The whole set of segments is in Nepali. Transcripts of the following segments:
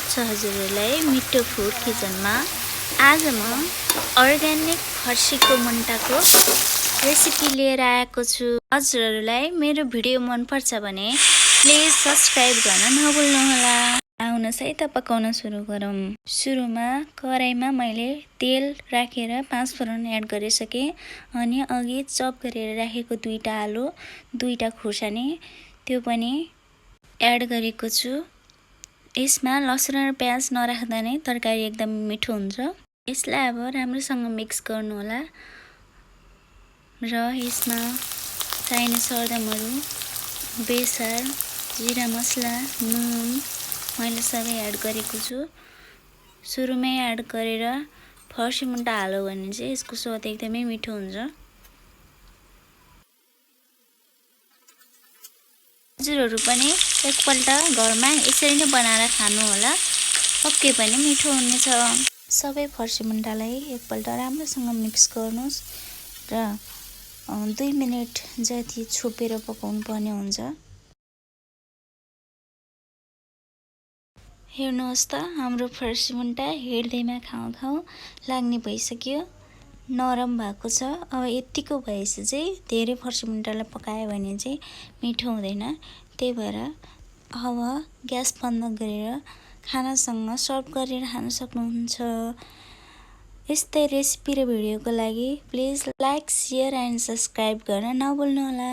स्वागत छ हजुरहरूलाई मिठो फुड किचनमा। आज म अर्ग्यानिक फर्सीको मुन्टाको रेसिपी लिएर आएको छु। हजुरहरूलाई मेरो भिडियो मन पर्छ भने प्लिज सब्स्क्राइब गर्न नभुल्नुहोला। आउनुहोस् है त पकाउन सुरु गरौँ। सुरुमा कराईमा मैले तेल राखेर 5 फोरन एड गरिसके अनि अघि चप गरेर राखेको 2टा आलु 2टा खुर्सानी त्यो पनि एड गरेको छु। यसमा लसुन र प्याज नराख्दा नै तरकारी एकदम मिठो हुन्छ। यसलाई अब राम्रोसँग मिक्स गर्नु होला र यसमा चाहिने सरदमहरू, बेसार, जिरा मसला, नुन मैले सबै एड गरेको छु। सुरुमै एड गरेर फर्सी मुन्टा हाल्यो भने चाहिँ यसको स्वाद एकदमै मिठो हुन्छ। हजुरहरू पनि एकपल्ट घरमा यसरी नै बनाएर खानु होला, पक्कै पनि मिठो हुनेछ। सबै फर्सी मुन्टालाई एकपल्ट राम्रोसँग मिक्स गर्नुहोस् र 2 मिनेट जति छोपेर पकाउनु पर्ने हुन्छ। हेर्नुहोस् त हाम्रो फर्सी मुन्टा हेर्दैमा खाउँ खाउँ लाग्ने भइसक्यो, नरम भएको छ। अब यतिको भएपछि चाहिँ धेरै फर्सी मुन्टालाई पकायो भने चाहिँ मिठो हुँदैन। त्यही भएर अब ग्यास बन्द गरेर खानासँग सर्भ गरेर खान सक्नुहुन्छ। यस्तै रेसिपी र भिडियोको लागि please like, share and subscribe गर्न नभुल्नुहोला।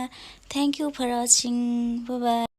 Thank you for watching. Bye by.